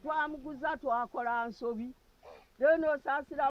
twamuguza twakola nsobi leno saasira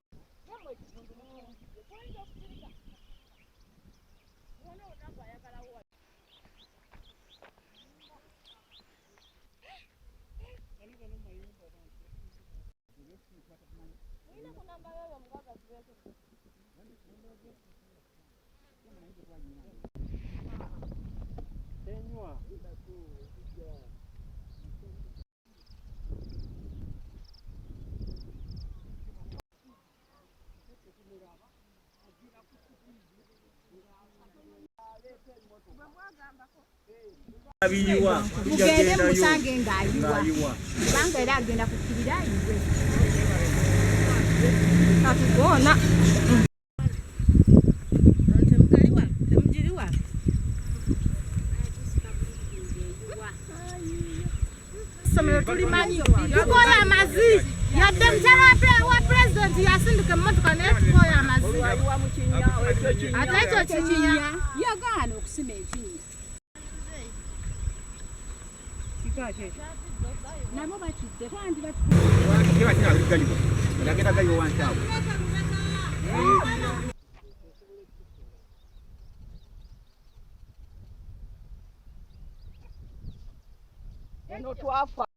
mugende musange ng'ayiwa kubanga era agenda kukkirira ayiwe katugona temugiriwa somero tulimanyi tukola amazi yadde mukyala wa pulezidenti yasindika emmotoka naye tukola amazi ate ekyo kikinya yagaana okusima ekinnya nabo batudde kandi eno twafa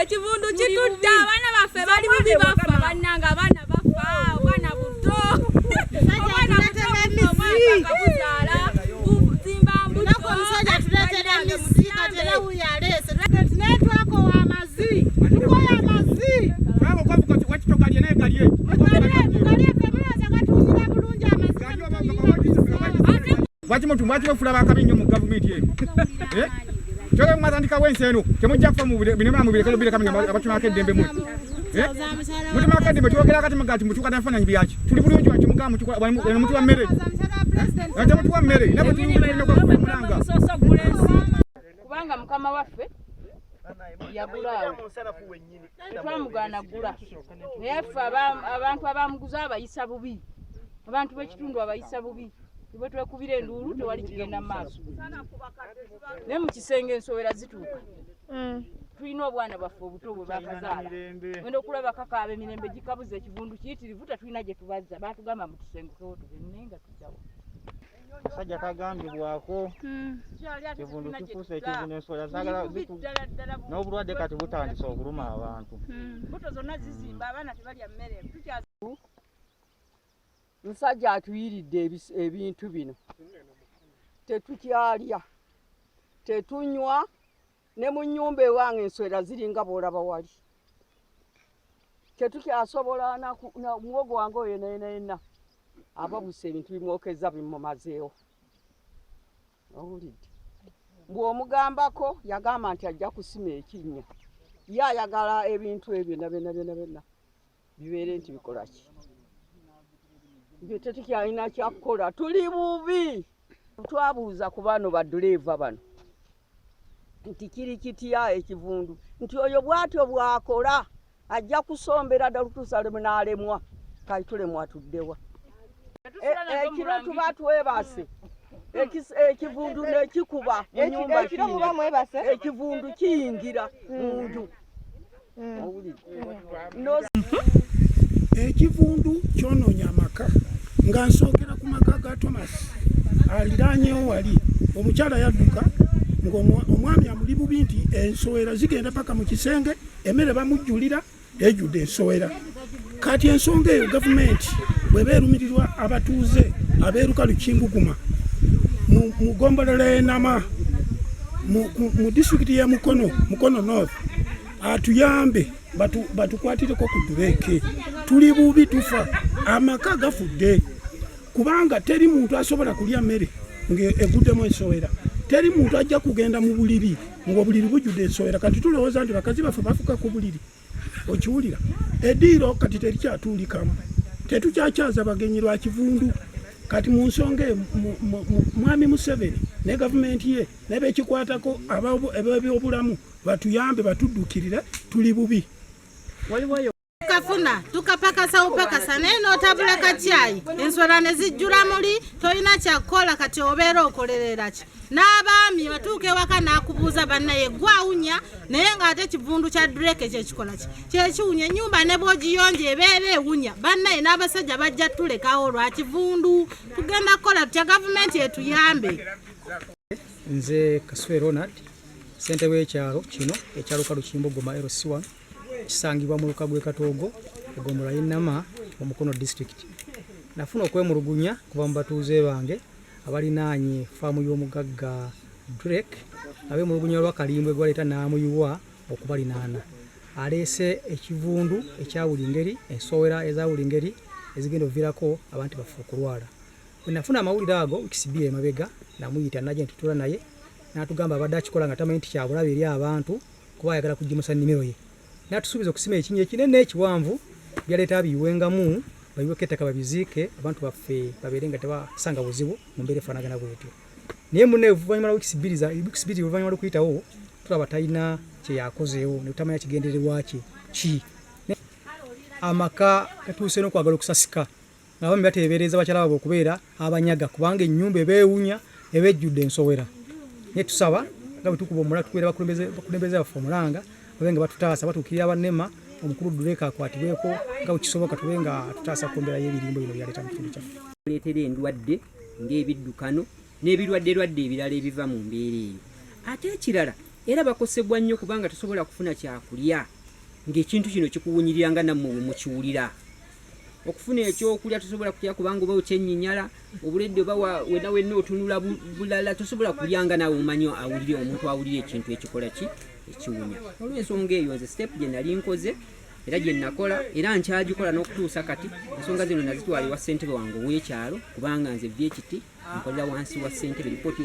ekivundu kitudde abaana baffe bali bubi bafa bannanga abaana bafa obwana buto obwana butoakabuzaala buzimba mbuto omusajja tuleetera emisi katera wuyaleese naye twakowa amazi tukola amazi wakitogalye naye galye lwaki mufula bakabi nnyo mu gavumenti eno kyole mwatandikawo ensi eno temujja kufa binema mubireka bireka abatumako eddembe muti mutumako eddembe twogera kati mugati mutuuka tafaananyi byaki tuli bulungi waki mutuwa mmere temutuwa mmere nabwetulanga kubanga mukama waffe yagulaawo tetwamugaana gula naye ffe abantu abamuguza abayisa bubi abantu b'ekitundu abayisa bubi tube twekubira enduulu tewali kigenda mu maaso naye mu kisenge ensowera zituuka tulina obwana bwaffe obuto bwe bakazaala wenda okulaba kakaaba emirembe gikabuza ekivundu kiyitirivu tetulina gye tubazza baatugamba mutusengukewo tugende nga tujjawo sajja kagambibwako kivundu kifuuse ekivundu ensowera zaagala n'obulwadde kati butandise okuluma abantu mbuto zonna zizimba abaana tebalya mmere musajja atuyiridde ebintu bino tetukyalya tetunywa ne mu nnyumba ewange enswera ziringa bw'olaba wali tetukyasobola muwogo wange oyo yenna ababuse ebintu bimwokeza bimumazeewo owulidde bw'omugambako yagamba nti ajja kusima ekinnya ye ayagala ebintu ebyo byonna bibeere nti bikolaki tetukyalina kyakukola tuli bubi twabuuza ku bano baduleeva bano nti kiri kitya ekivundu nti oyo bw'atyo bw'akola ajja kusombera ddala tusalemu n'alemwa kati tulemwa tuddewa ekiro tuba twebase ekivundu nekikuba enyumba ekivundu kiyingira munju ekivundu kyononya amaka nga nsookera ku maka ga Thomas aliranyewo wali omukyala yadduka ng'omwami amuli bubi nti ensowera zigenda paka mu kisenge emmere bamujjulira ejjudde ensowera kati ensonga eyo gavumenti bw'eba erumirirwa abatuuze abeeruka Lukimbuguma mu ggombolola y'Enama mu disitulikiti y'e Mukono North atuyambe batukwatireko ku dubeeke tuli bubi tufa amaka gafudde kubanga teri muntu asobola kulya mmere ng'eguddemu ensowera teri muntu ajja kugenda mu buliri ng'obuliri bujjudde ensowera kati tulowooza nti bakazi baffe bafuka ku buliri okiwulira eddiiro kati terikyatuulikamu tetukyakyaza bagenyi lwa kivundu kati mu nsonga mwami Museveni ne gavumenti ye n'abekikwatako ab'ebyobulamu batuyambe batuddukirire tuli bubi. Kafuna tukapakasa upakasa naye n'otabula kacyayi enswera ne zijjula muli tolina kyakukola kati obeera okolerera ki n'abaami batuuka ewaka n'akubuuza bannaye gwawunya naye ng'ate kivundu kya Drake kyekikola ki kyekiwunya ennyumba ne bw'ogiyonja ebeera ewunya bannaye n'abasajja bajja tulekawo lwa kivundu tugenda kukola tutya gavumenti etuyambe. Nze Kaswe Ronald ssente w'ekyalo kino ekyalo Kalukimbo Goma LC1 kisangibwa mu Lukagwe Katogo Egombola y'Ennama mu Mukono district. Nafuna okwemulugunya kuba mu batuuze bange abalinaanye faamu y'omugagga Drake ab'emulugunya lwa Kalimbwe gwaleeta n'amuyuwa okubalinaana. Aleese ekivundu ekya buli ngeri ensowera eza buli ngeri ezigenda oviirako abantu bafe okulwala. Bwe nafuna amawulire ago wikisibira emabega namuyita najja ntutula naye n'atugamba abadde akikola nga tamanyi nti kyabulabe eri abantu kuba ayagala kugimusa nnimiro ye. Natusubiza okusima ekinnya ekinene ekiwanvu byaleeta biyiwengamu bayiweko ettaka babiziike abantu baffe babeere nga tebasanga buzibu mu mbeera efaanagana bwetyo. Naye munne oluvannyuma lwa wiiki bbiri oluvannyuma lw'okuyitawo tulaba talina kye yakozeewo ne tutamanya kigendererwa ki. Amaka gatuuse n'okwagala okusasika ng'abaami bateebereza bakyala baabwe okubeera abanyaga kubanga ennyumba ebeewunya eba ejjudde ensowera. Naye tusaba nga bwe tukuba omulanga tukubeera bakulembeze baffe omulanga babe nga batutaasa batuukirira bannema omukulu Drake akwatibweko nga bwe kisoboka tube nga tutaasa ku mbeera y'ebirimbo bino byaleeta mu kitundu kyaffe. Leetera endwadde ng'ebiddukano n'ebirwadde ebirala ebiva mu mbeera eyo. Ate ekirala era bakosebwa nnyo kubanga tosobola kufuna kyakulya ng'ekintu kino kikuwunyirira nga nammwe bwe mukiwulira. Okufuna ekyokulya tosobola kulya kubanga oba okyenyinyala obuledde oba wenna otunula bulala tosobola kulya nga nawe omanyi omuntu awulira ekintu ekikola ki ekiwunya. Olw'ensonga eyo nze step gye nali nkoze era gye nakola era nkyagikola n'okutuusa kati ensonga zino nazitwala ewa ssentebe wange ow'ekyalo kubanga nze byekiti nkolera wansi wa ssentebe lipooti